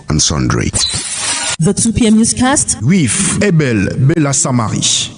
and sundry. The 2 p.m. newscast with Abel Bella Samari.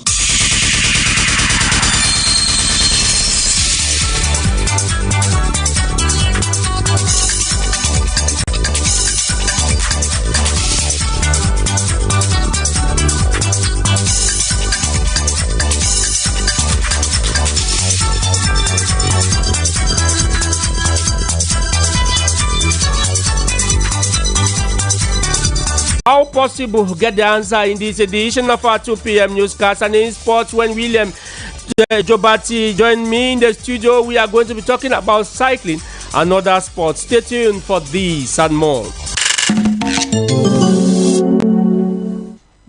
How possible get the answer in this edition of our 2 p.m. newscast and in sports when William Jobati joined me in the studio. We are going to be talking about cycling and other sports. Stay tuned for these and more.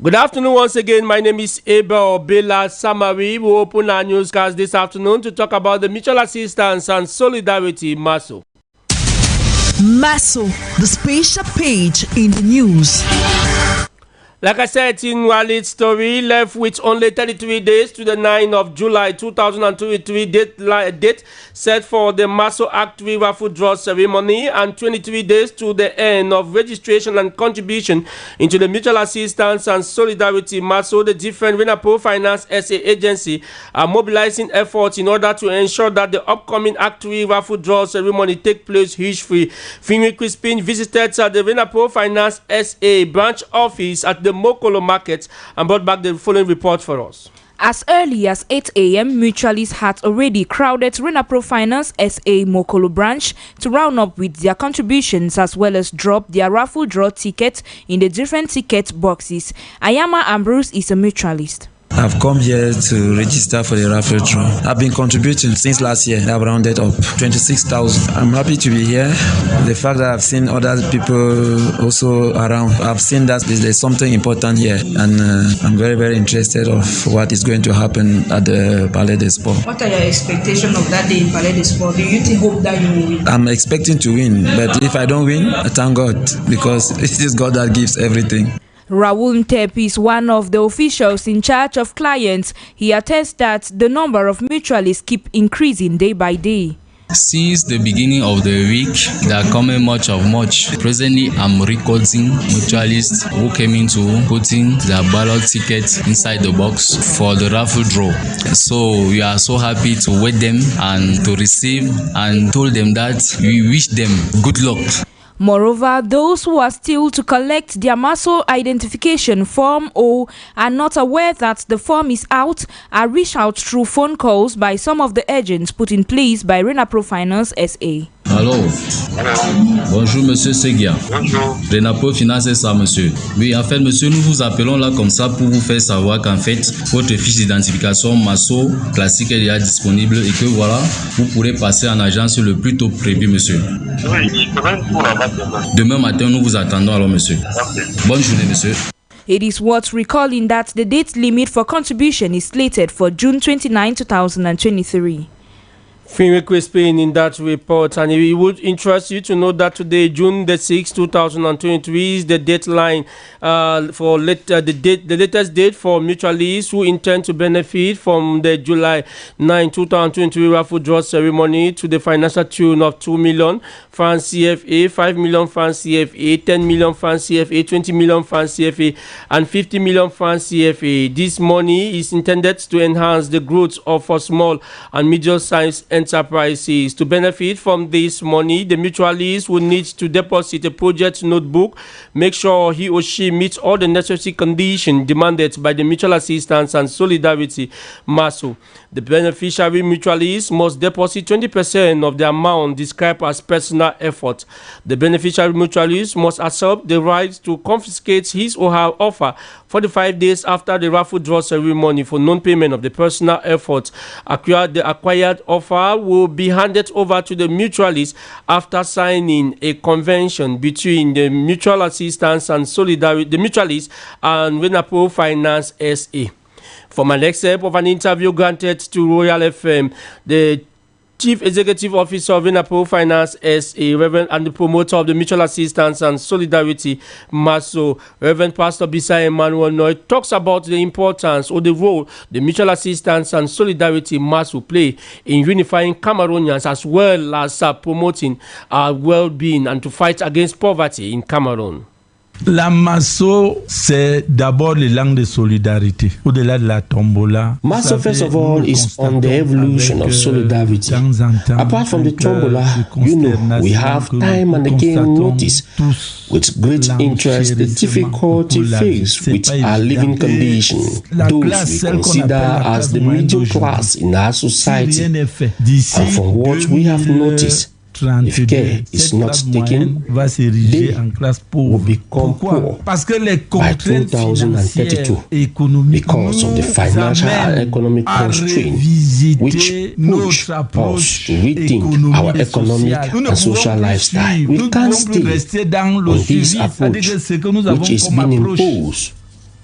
Good afternoon once again. My name is Abel Bella Samari. We open our newscast this afternoon to talk about the mutual assistance and solidarity MASO. MASO, the special page in the news. Like I said in Walid's story, left with only 33 days to the 9th of July 2023 date set for the MASO Act 3 raffle draw ceremony and 23 days to the end of registration and contribution into the Mutual Assistance and Solidarity MASO. The different Renapo Finance SA agency are mobilizing efforts in order to ensure that the upcoming Act 3 raffle draw ceremony take place huge-free. Finwe Crispin visited the Renapo Finance SA branch office at the Mokolo market and brought back the following report for us. As early as 8 a.m., mutualists had already crowded Renapro Finance SA Mokolo branch to round up with their contributions as well as drop their raffle draw tickets in the different ticket boxes. Ayama Ambrose is a mutualist. I've come here to register for the raffle draw. I've been contributing since last year. I've rounded up 26,000. I'm happy to be here. The fact that I've seen other people also around, I've seen that there's something important here, and I'm very, very interested of what is going to happen at the Palais des Sports. What are your expectations of that day in Palais des Sports? Do you hope that you will win? I'm expecting to win, but if I don't win, I thank God, because it is God that gives everything. Raul Ntep is one of the officials in charge of clients. He attests that the number of mutualists keep increasing day by day. Since the beginning of the week, there are coming much. Presently, I'm recording mutualists who came into putting their ballot tickets inside the box for the raffle draw. So we are so happy to wait them and to receive, and told them that we wish them good luck. Moreover, those who are still to collect their MASO identification form or are not aware that the form is out are reached out through phone calls by some of the agents put in place by Renapro Finance SA. Allô. Bonjour monsieur Seguia. Bonjour. Renapo Finance ça monsieur. Oui, en fait monsieur, nous vous appelons là comme ça pour vous faire savoir qu'en fait votre fiche d'identification MASO classique est déjà disponible et que voilà, vous pourrez passer en agence le plus tôt prévu monsieur. Oui, demain matin nous vous attendons alors monsieur. Okay. Bonne journée monsieur. It is worth recalling that the date limit for contribution is slated for June 29, 2023. Finwe Crispin in that report, and it would interest you to know that today, June the 6th, 2023, is the deadline for the latest date for mutualists who intend to benefit from the July 9, 2023 raffle draw ceremony to the financial tune of 2 million francs CFA, 5 million francs CFA, 10 million francs CFA, 20 million francs CFA, and 50 million francs CFA. This money is intended to enhance the growth of small and medium-sized enterprises. To benefit from this money, the mutualist will need to deposit a project notebook, make sure he or she meets all the necessary conditions demanded by the Mutual Assistance and Solidarity MASO. The beneficiary mutualist must deposit 20% of the amount described as personal effort. The beneficiary mutualist must accept the right to confiscate his or her offer 45 days after the raffle draw ceremony for non-payment of the personal effort. The acquired offer will be handed over to the mutualist after signing a convention between the Mutual Assistance and Solidarity, the mutualist, and Renapo Finance SA. From an excerpt of an interview granted to Royal FM, the Chief Executive Officer of Renapo Finance SA, Reverend, and the promoter of the Mutual Assistance and Solidarity MASO, Reverend Pastor Bisa Emmanuel Noy, talks about the importance or the role the Mutual Assistance and Solidarity MASO play in unifying Cameroonians as well as promoting well-being and to fight against poverty in Cameroon. La Masso, c'est d'abord les langues de solidarité. Au-delà de la tombola. Masso, first of all, is on the evolution of solidarity. Apart from the tombola, we have time and again notice with great interest the difficulty faced with our living condition. Those we consider as the middle class in our society. And from what we have noticed, if care is not taken, they will become poor by 2032 because of the financial and economic constraint which push us to rethink our economic and social lifestyle. We can't stay on this approach which is being imposed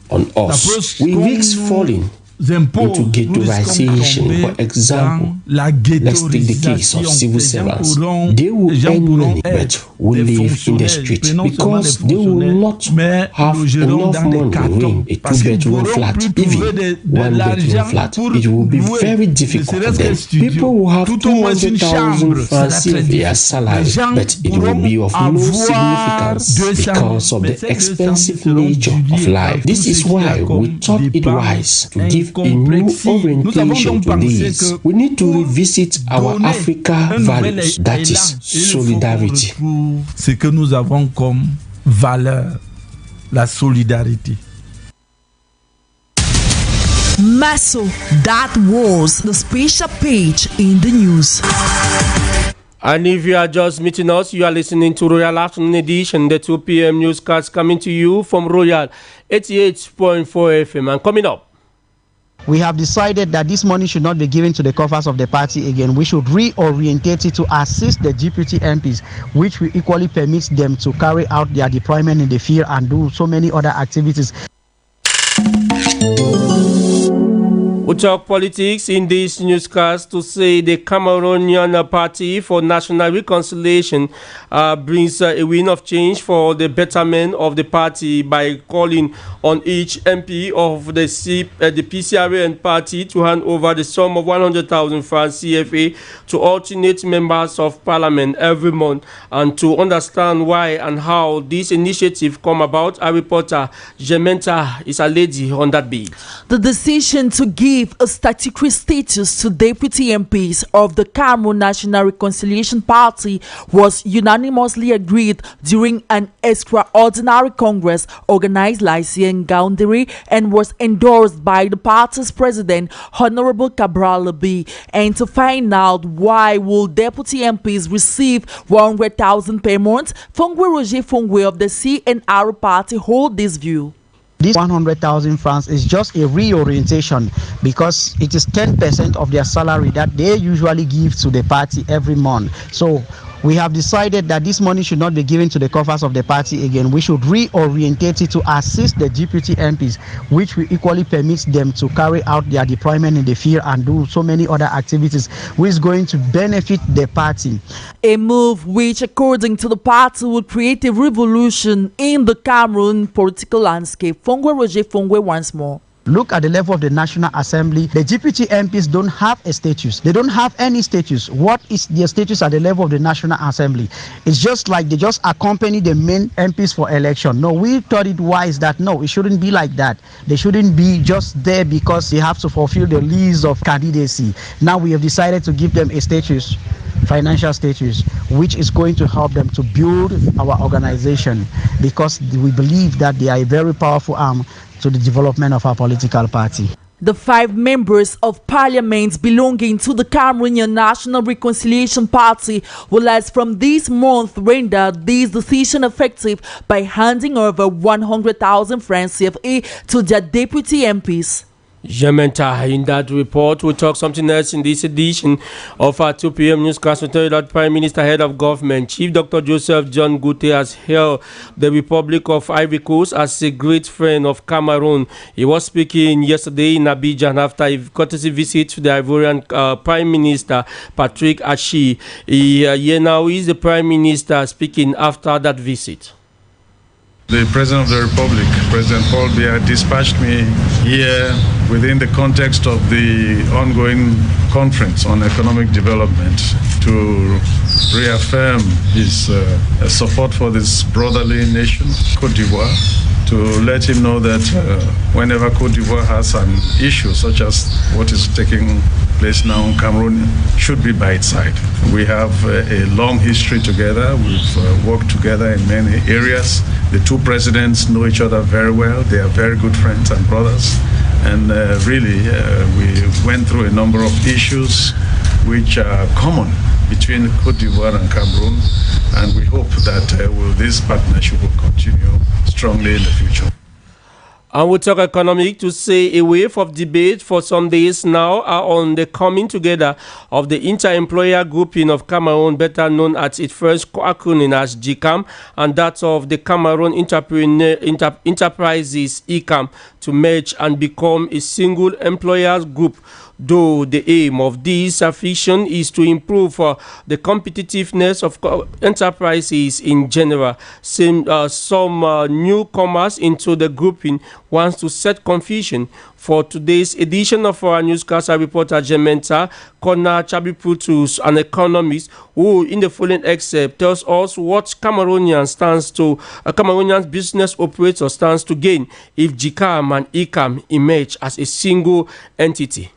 on us. We risk falling into ghettoization. For example, let's take the case of civil servants. They will earn money but will live in the street because they will not have enough money to rent a two-bedroom flat, even one-bedroom flat. It will be very difficult for them. People will have 200,000 francs CFA as salary, but it will be of no significance because of the expensive nature of life. This is why we thought it wise to give a new orientation to this. We need to revisit our Africa values, that is solidarity. Ce que nous avons comme valeur, la solidarité. Masso, that was the special page in the news. And if you are just meeting us, you are listening to Royal Afternoon Edition, the 2 p.m. newscast coming to you from Royal 88.4 FM. And coming up, we have decided that this money should not be given to the coffers of the party again. We should reorientate it to assist the deputy MPs, which will equally permit them to carry out their deployment in the field and do so many other activities. We talk politics in this newscast to say the Cameroonian Party for National Reconciliation brings a wind of change for the betterment of the party by calling on each MP of the PCRN party to hand over the sum of 100,000 francs CFA to alternate members of parliament every month. And to understand why and how this initiative come about, our reporter Jementa is a lady on that beat. The decision to give a statutory status to deputy MPs of the Cameroon National Reconciliation Party was unanimously agreed during an extraordinary congress organized last year in Gaoundéré and was endorsed by the party's president, Honorable Cabral Lebi. And to find out why will deputy MPs receive 100,000 per month, Fongwe Roger Fongwe of the CNR party hold this view. This 100,000 francs is just a reorientation because it is 10% of their salary that they usually give to the party every month. So we have decided that this money should not be given to the coffers of the party again. We should reorientate it to assist the deputy MPs, which will equally permit them to carry out their deployment in the field and do so many other activities, which is going to benefit the party. A move which, according to the party, would create a revolution in the Cameroon political landscape. Fongwe Roger Fongwe once more. Look at the level of the National Assembly. The deputy MPs don't have a status. They don't have any status. What is their status at the level of the National Assembly? It's just like they just accompany the main MPs for election. No, we thought it wise that no, it shouldn't be like that. They shouldn't be just there because they have to fulfill the list of candidacy. Now we have decided to give them a status, financial status, which is going to help them to build our organization because we believe that they are a very powerful arm to the development of our political party. The 5 members of parliament belonging to the Cameroonian National Reconciliation Party will, as from this month, render this decision effective by handing over 100,000 francs CFA to their deputy MPs. Jementa, in that report, we'll talk something else in this edition of our 2 p.m. newscast. We tell you that Prime Minister, Head of Government, Chief Dr. Joseph John Gute has hailed the Republic of Ivory Coast as a great friend of Cameroon. He was speaking yesterday in Abidjan after a courtesy visit to the Ivorian Prime Minister, Patrick Achi. Here now is the Prime Minister speaking after that visit. The President of the Republic, President Paul Biya, dispatched me here within the context of the ongoing conference on economic development. to reaffirm his support for this brotherly nation, Côte d'Ivoire, to let him know that whenever Côte d'Ivoire has an issue such as what is taking place now in Cameroon, should be by its side. We have a long history together. We've worked together in many areas. The two presidents know each other very well. They are very good friends and brothers. And really, we went through a number of issues which are common between Côte d'Ivoire and Cameroon, and we hope that this partnership will continue strongly in the future. And we talk economic to say a wave of debate for some days now are on the coming together of the inter-employer grouping of Cameroon, better known as its first acronym as GCAM, and that of the Cameroon Enterprises ECAM, to merge and become a single employers group. Though the aim of this fusion is to improve the competitiveness of enterprises in general. Some newcomers into the grouping wants to set confusion. For today's edition of our newscast, our reporter Jementa Kona Chabiputus, an economist, who in the following excerpt tells us what Cameroonian business operator stands to gain if GCAM and ECAM emerge as a single entity.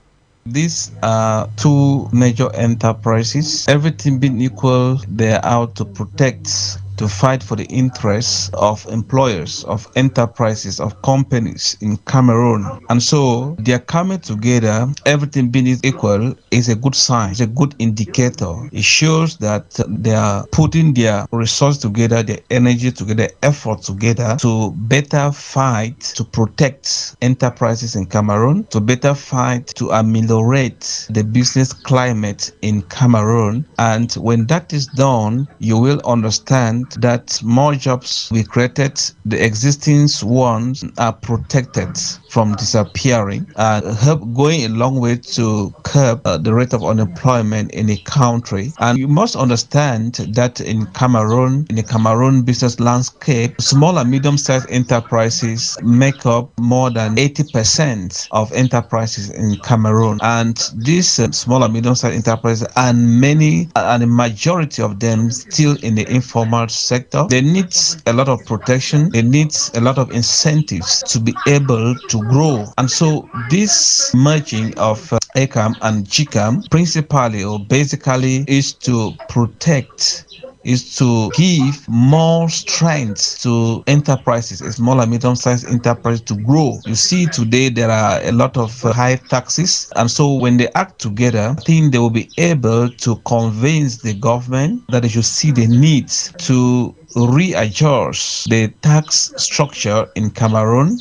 These are two major enterprises. Everything being equal, they are out to protect, to fight for the interests of employers, of enterprises, of companies in Cameroon. And so they are coming together, everything being equal, is a good sign, it's a good indicator. It shows that they are putting their resources together, their energy together, effort together to better fight, to protect enterprises in Cameroon, to better fight to ameliorate the business climate in Cameroon. And when that is done, you will understand that more jobs will be created, the existing ones are protected from disappearing, help going a long way to curb the rate of unemployment in a country. And you must understand that in the Cameroon business landscape, small and medium-sized enterprises make up more than 80% of enterprises in Cameroon. And these small and medium-sized enterprises, and the majority of them still in the informal sector, they need a lot of protection, they need a lot of incentives to be able to grow. And so this merging of ECAM and GCAM principally or basically is to protect, is to give more strength to enterprises, small and medium-sized enterprises to grow. You see today there are a lot of high taxes, and so when they act together, I think they will be able to convince the government that they should see the need to readjust the tax structure in Cameroon.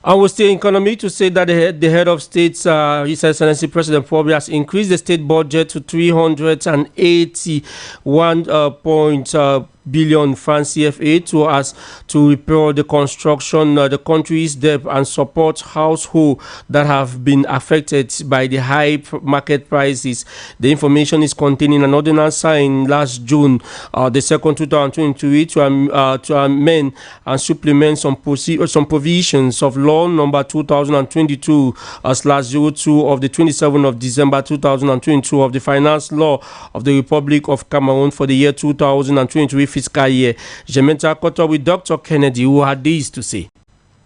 And we're still economic to say that the head of state, His Excellency President Paul Biya, has increased the state budget to 381 billion francs CFA to repair the construction, the country's debt, and support households that have been affected by the high market prices. The information is contained in an ordinance signed last June, the 2nd, 2023, to amend and supplement some provisions of law number 2022/02 of the 27th of December 2022 of the finance law of the Republic of Cameroon for the year 2023 fiscal year. Jementa caught up with Dr. Kennedy, who had this to say.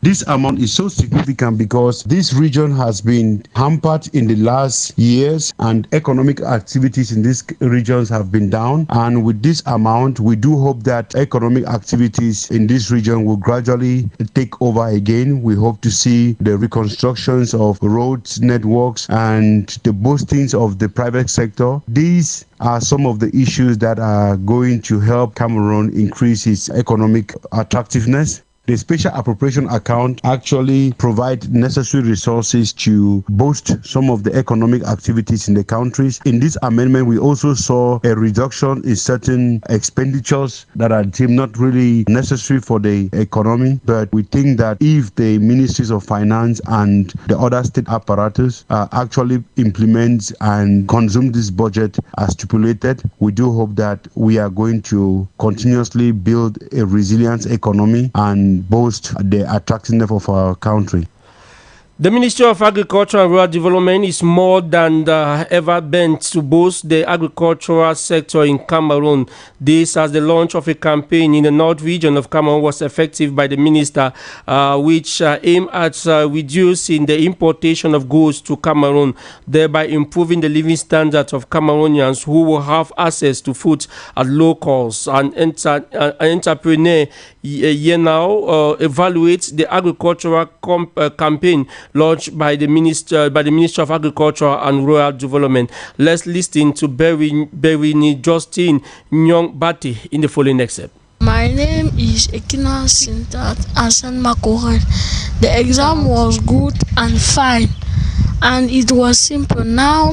This amount is so significant because this region has been hampered in the last years and economic activities in these regions have been down. And with this amount, we do hope that economic activities in this region will gradually take over again. We hope to see the reconstructions of roads, networks, and the boostings of the private sector. These are some of the issues that are going to help Cameroon increase its economic attractiveness. The special appropriation account actually provides necessary resources to boost some of the economic activities in the countries. In this amendment, we also saw a reduction in certain expenditures that are deemed not really necessary for the economy. But we think that if the ministries of finance and the other state apparatus actually implement and consume this budget as stipulated, we do hope that we are going to continuously build a resilient economy and boost the attractiveness of our country. The Ministry of Agriculture and Rural Development is more than ever bent to boost the agricultural sector in Cameroon. This as the launch of a campaign in the north region of Cameroon was effective by the minister, which aimed at reducing the importation of goods to Cameroon, thereby improving the living standards of Cameroonians who will have access to food at low cost. An entrepreneur here now evaluates the agricultural campaign launched by the Ministry of Agriculture and Rural Development. Let's listen to Berini Justin Nyong Bati in the following excerpt. My name is Ekina Sintat Asan Makohan. The exam was good and fine, and it was simple. Now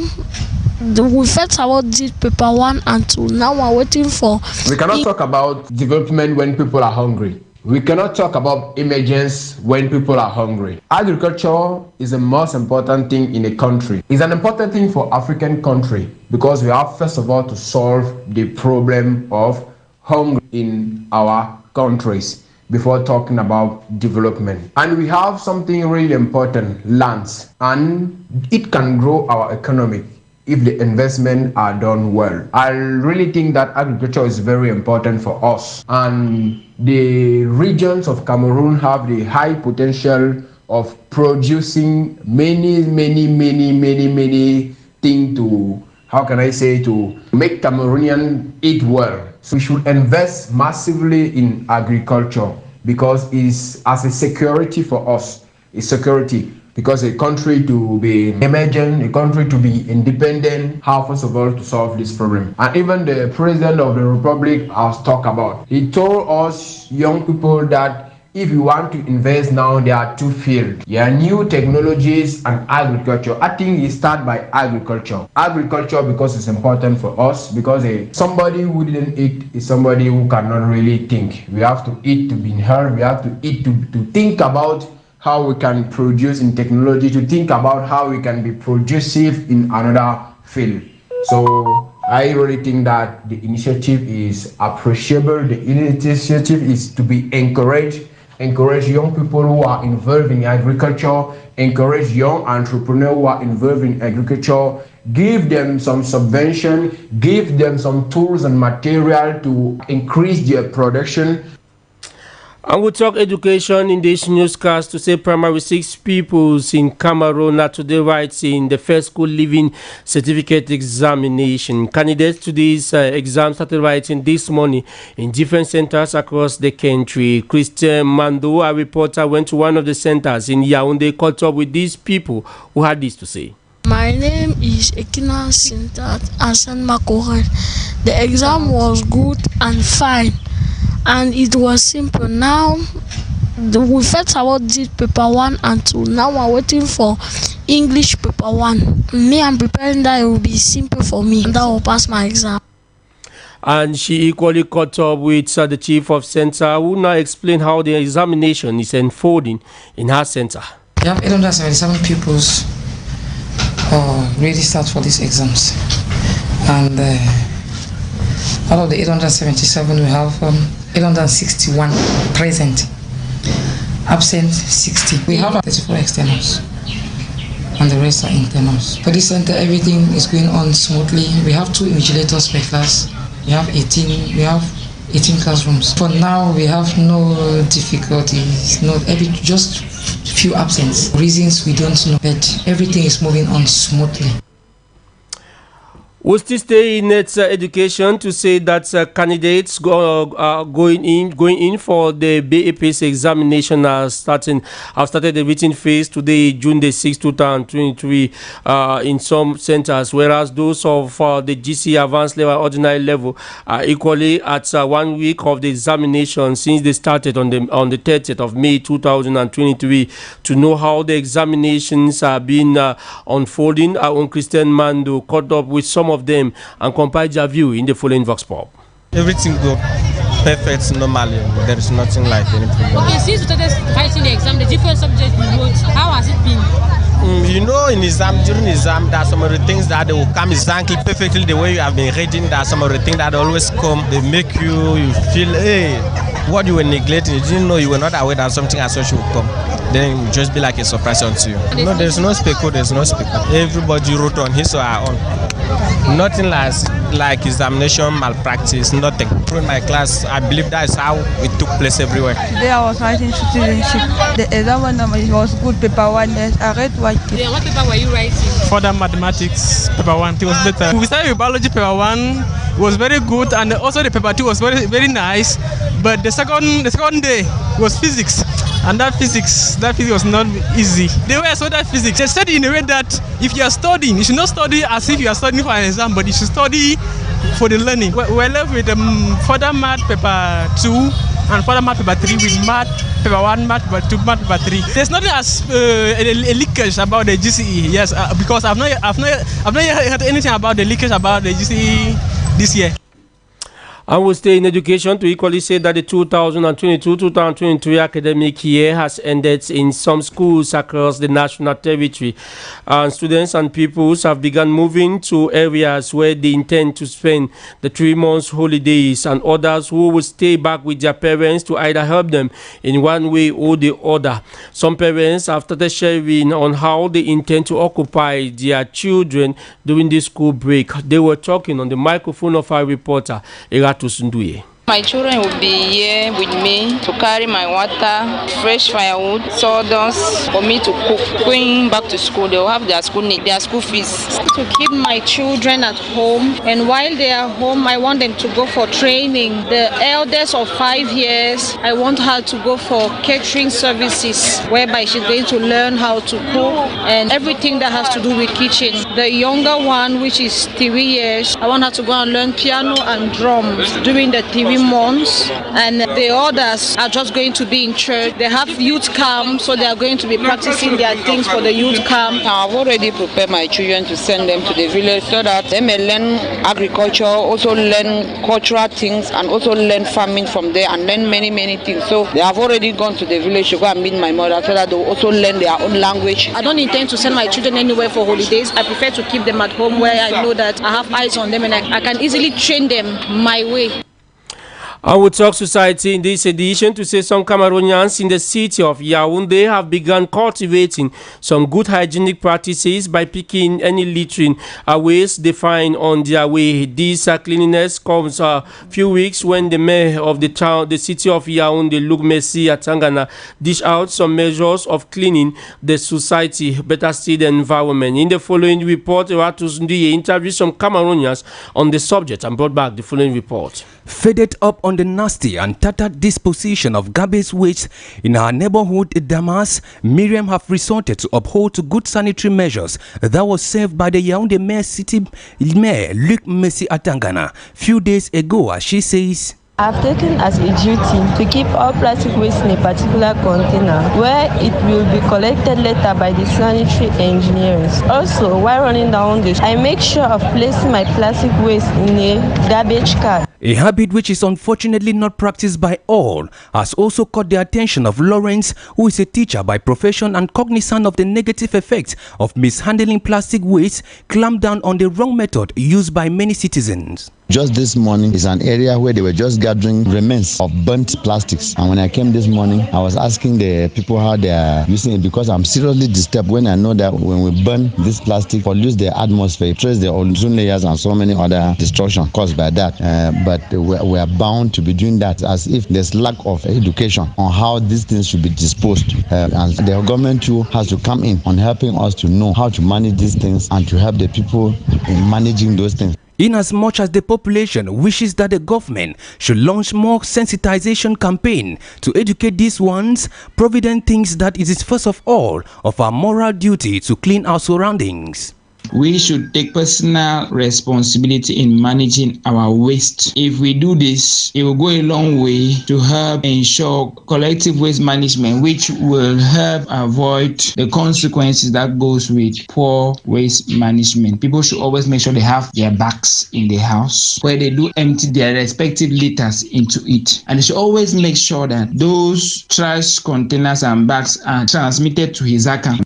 we first about did paper 1 and 2. Now we're waiting for. We cannot talk about development when people are hungry. We cannot talk about emergence when people are hungry. Agriculture is the most important thing in a country. It's an important thing for African country because we have first of all to solve the problem of hunger in our countries before talking about development. And we have something really important, lands, and it can grow our economy if the investments are done well. I really think that agriculture is very important for us, and the regions of Cameroon have the high potential of producing many things to, to make Cameroonian eat well. So we should invest massively in agriculture because it's as a security for us. It's security. Because a country to be emergent, a country to be independent, how first of all to solve this problem. And even the President of the Republic has talked about. He told us young people that if you want to invest now, there are two fields. There are new technologies and agriculture. I think you start by agriculture. Agriculture because it's important for us, because somebody who didn't eat is somebody who cannot really think. We have to eat to be heard. We have to eat to think about how we can produce in technology, to think about how we can be productive in another field. So I really think that the initiative is appreciable. The initiative is to be encouraged. Encourage young people who are involved in agriculture, encourage young entrepreneurs who are involved in agriculture, give them some subvention, give them some tools and material to increase their production. And we talk education in this newscast to say primary 6 pupils in Cameroon are today writing the first school living certificate examination. Candidates to this exam started writing this morning in different centers across the country. Christian Mando, a reporter, went to one of the centers in Yaoundé, caught up with these people who had this to say. My name is Ekina Sintat Asan Makohan. The exam was good and fine, and it was simple. Now we first about did paper 1 and 2. Now we're waiting for English paper 1. Me, I'm preparing that it will be simple for me, and that will pass my exam. And she equally caught up with the chief of center, who now explained how the examination is unfolding in her center. We have 877 pupils registered for these exams, and out of the 877 we have 861 present, absent 60. We have 34 externals and the rest are internals. For this center, everything is going on smoothly. We have 2 invigilators per class. We have 18 classrooms. For now, we have no difficulties, just few absence. Reasons we don't know, but everything is moving on smoothly. We'll still stay in its education to say that candidates going in for the BAPS examination have started the written phase today, June the 6th, 2023, in some centers, whereas those of the GC advanced level, ordinary level, are equally at 1 week of the examination since they started on the 30th of May 2023. To know how the examinations are being unfolding, our own Christian Mando caught up with some of them and compiled their view in the following Vox Pop. Everything goes perfect normally. There is nothing like any problem. Okay, since you started writing the exam, the different subjects you wrote, how has it been? You know, during exam, there are some of the things that they will come exactly perfectly the way you have been reading. There are some of the things that always come. They make you feel, hey, what you were neglecting, you didn't know, you were not aware that something as such would come. Then it would just be like a surprise unto you. No, there's no speaker, Everybody wrote on his or her own. Nothing like examination malpractice, nothing. In my class, I believe that is how it took place everywhere. Today I was writing citizenship. The exam was good, paper 1. Yes, I read what. What paper were you writing? Further mathematics, paper 1. It was better. We started with biology, paper 1. It was very good, and also the paper 2 was very, very nice. But the second day was physics, and that physics was not easy. They were so that physics. They said in a way that if you are studying, you should not study as if you are studying for an exam, but you should study for the learning. We're left with further math paper 2 and further math paper 3 with math paper 1, math paper 2, math paper 3. There's nothing as a leakage about the GCE. Yes, because I've not heard anything about the leakage about the GCE this year. I will stay in education to equally say that the 2022-2023 academic year has ended in some schools across the national territory. And students and pupils have begun moving to areas where they intend to spend the 3 months holidays, and others who will stay back with their parents to either help them in one way or the other. Some parents have started sharing on how they intend to occupy their children during the school break. They were talking on the microphone of our reporter, My children will be here with me to carry my water, fresh firewood, sawdust for me to cook. Going back to school, they will have their school fees. To keep my children at home, and while they are home, I want them to go for training. The eldest of 5 years, I want her to go for catering services, whereby she's going to learn how to cook and everything that has to do with kitchen. The younger one, which is 3 years, I want her to go and learn piano and drums during the 3 months, and the others are just going to be in church. They have youth camp, so they are going to be practicing their things for the youth camp. I've already prepared my children to send them to the village so that they may learn agriculture, also learn cultural things, and also learn farming from there, and learn many things. So they have already gone to the village to go and meet my mother so that they will also learn their own language. I don't intend to send my children anywhere for holidays. I prefer to keep them at home where I know that I have eyes on them and I can easily train them my way. I will talk society in this edition to say some Cameroonians in the city of Yaoundé have begun cultivating some good hygienic practices by picking any littering waste they find on their way. This cleanliness comes a few weeks when the mayor of the city of Yaoundé, Luc Messi Atangana, dish out some measures of cleaning the society, better still the environment. In the following report, Ratus Ndiye interviewed some Cameroonians on the subject and brought back the following report. Faded up on the nasty and tattered disposition of garbage waste in our neighborhood Damas, Miriam have resorted to uphold to good sanitary measures that was served by the Yaoundé Mayor City Mayor Luc Messi Atangana few days ago, as she says. I've taken as a duty to keep all plastic waste in a particular container where it will be collected later by the sanitary engineers. Also, while running down this, I make sure of placing my plastic waste in a garbage cart. A habit which is unfortunately not practiced by all has also caught the attention of Lawrence, who is a teacher by profession and cognizant of the negative effects of mishandling plastic waste, clamped down on the wrong method used by many citizens. Just this morning is an area where they were just gathering remains of burnt plastics, and when I came this morning I was asking the people how they are using it, because I'm seriously disturbed when I know that when we burn this plastic, pollute the atmosphere, it traces the ozone layers and so many other destruction caused by that. But we are bound to be doing that, as if there's lack of education on how these things should be disposed, and the government too has to come in on helping us to know how to manage these things and to help the people in managing those things. Inasmuch as the population wishes that the government should launch more sensitization campaign to educate these ones, Providence thinks that it is first of all of our moral duty to clean our surroundings. We should take personal responsibility in managing our waste. If we do this, it will go a long way to help ensure collective waste management, which will help avoid the consequences that goes with poor waste management. People should always make sure they have their bags in the house where they do empty their respective litters into it. And they should always make sure that those trash containers and bags are transmitted to his account.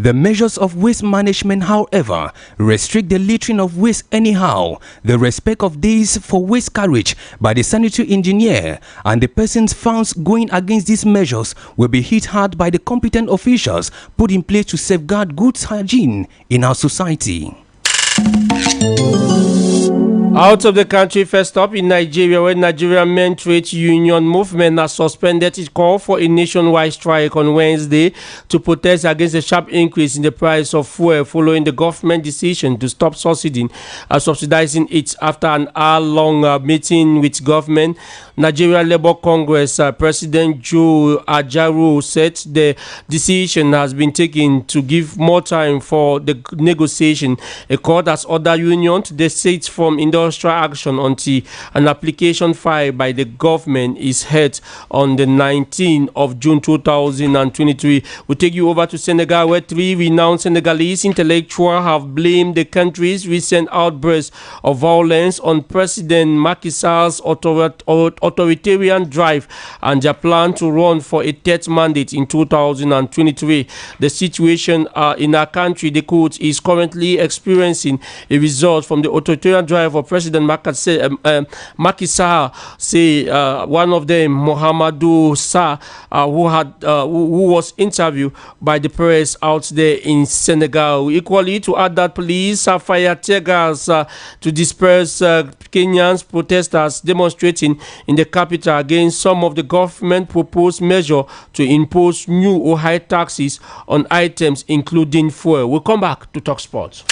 The measures of waste management, however, restrict the littering of waste anyhow, the respect of days for waste carriage by the sanitary engineer, and the persons found going against these measures will be hit hard by the competent officials put in place to safeguard good hygiene in our society. Out of the country, first up in Nigeria, where Nigerian Men Trade Union movement has suspended its call for a nationwide strike on Wednesday to protest against a sharp increase in the price of fuel following the government decision to stop subsidizing it after an hour-long meeting with government. Nigeria Labour Congress President Joe Ajaero said the decision has been taken to give more time for the negotiation. A court has ordered union to desist from industrial action until an application filed by the government is heard on the 19th of June 2023. We'll take you over to Senegal, where 3 renowned Senegalese intellectuals have blamed the country's recent outburst of violence on President Macky Sall's authoritarian drive and their plan to run for a third mandate in 2023. The situation in our country, the court, is currently experiencing a result from the authoritarian drive of President Macky Sall. One of them, Mohamedou Sarr, who was interviewed by the press out there in Senegal. Equally, to add that police fired tear gas to disperse Kenyans protesters demonstrating in the capital against some of the government proposed measure to impose new or high taxes on items including fuel. We'll come back to talk sports.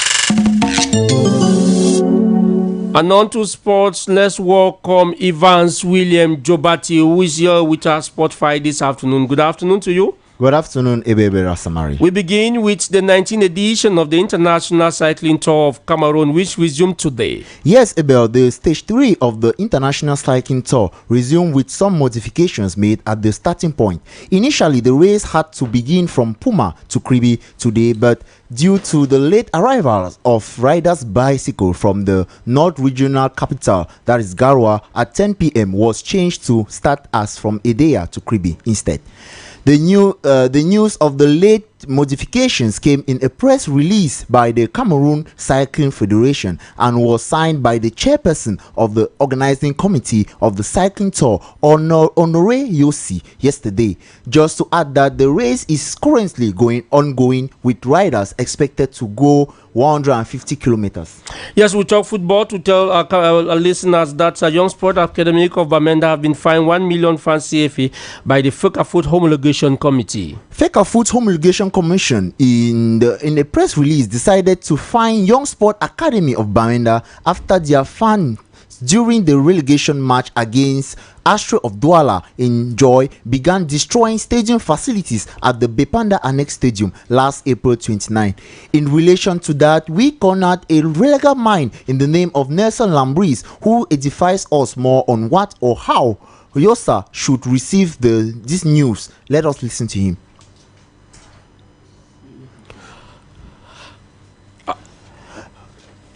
And on to sports, let's welcome Evans William Jobati, who is here with our Sport 5 this afternoon. Good afternoon to you. Good afternoon, Ebebe Rasamari. We begin with the 19th edition of the International Cycling Tour of Cameroon, which resumed today. Yes, Ebel, the stage 3 of the International Cycling Tour resumed with some modifications made at the starting point. Initially, the race had to begin from Puma to Kribi today, but due to the late arrivals of riders' bicycle from the North Regional Capital, that is Garoua, at 10 p.m. was changed to start as from Edea to Kribi instead. The news of the late modifications came in a press release by the Cameroon Cycling Federation and was signed by the chairperson of the organizing committee of the cycling tour, Honoré Yossi, yesterday. Just to add that the race is currently ongoing with riders expected to go 150 kilometers. Yes, we talk football to tell our listeners that Young Sport Academy of Bamenda have been fined 1 million francs CFA by the FECAFOOT Homologation Committee. FECAFOOT Homologation Commission in a press release decided to fine Young Sport Academy of Bamenda after their fans during the relegation match against Astro of Douala in Joy began destroying stadium facilities at the Bepanda Annex Stadium last April 29. In relation to that, we cornered a illegal mine in the name of Nelson Lambris, who edifies us more on what or how Yosa should receive this news. Let us listen to him.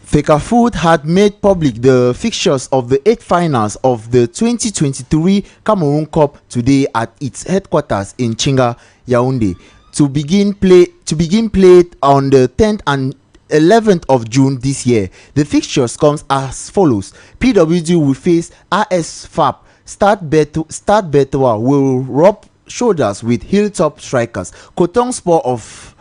FECAFOOT had made public the fixtures of the 8 finals of the 2023 Cameroon Cup today at its headquarters in Chinga, Yaoundé, to begin played on the 10th and 11th of June this year. The fixtures comes as follows. PWD will face AS FAP. Stade Betois will rub shoulders with Hilltop Strikers. Coton Sport of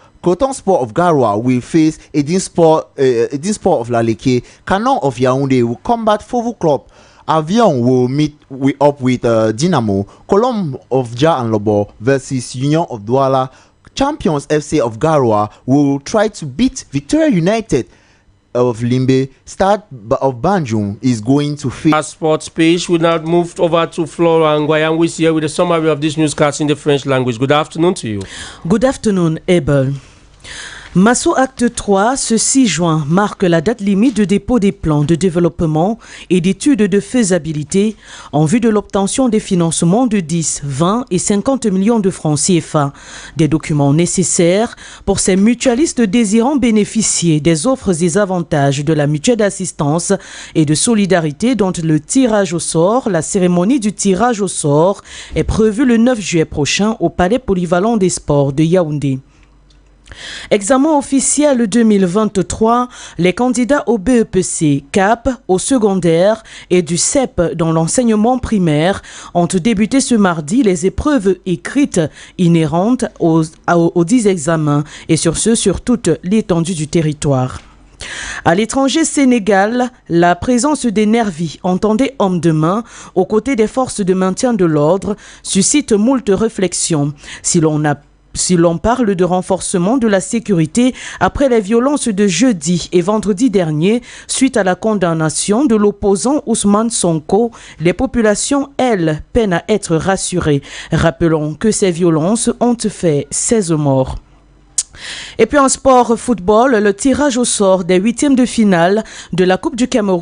Garoua will face Edin Sport of Laleke. Canon of Yaoundé will combat Fovu Club. Avion will meet up with Dynamo. Colombe of Ja and Lobo versus Union of Douala. Champions FC of Garoua will try to beat Victoria United of Limbe. Stade of Banjul is going to face. Our sports page. We now moved over to Flora Nguyen, who is here with a summary of this newscast in the French language. Good afternoon to you. Good afternoon, Abel. Masso Acte 3, ce 6 juin, marque la date limite de dépôt des plans de développement et d'études de faisabilité en vue de l'obtention des financements de 10, 20 et 50 millions de francs CFA, des documents nécessaires pour ces mutualistes désirant bénéficier des offres et avantages de la mutuelle d'assistance et de solidarité dont le tirage au sort, la cérémonie du tirage au sort est prévue le 9 juillet prochain au Palais Polyvalent des Sports de Yaoundé. Examen officiel 2023, les candidats au BEPC, CAP, au secondaire et du CEP dans l'enseignement primaire ont débuté ce mardi les épreuves écrites inhérentes aux 10 examens et sur toute l'étendue du territoire. À l'étranger Sénégal, la présence des nervis, entendez hommes de main, aux côtés des forces de maintien de l'ordre, suscite moult réflexions. Si l'on parle de renforcement de la sécurité après les violences de jeudi et vendredi dernier, suite à la condamnation de l'opposant Ousmane Sonko, les populations, elles, peinent à être rassurées. Rappelons que ces violences ont fait 16 morts. Et puis en sport football, le tirage au sort des 8e de finale de la Coupe du Cameroun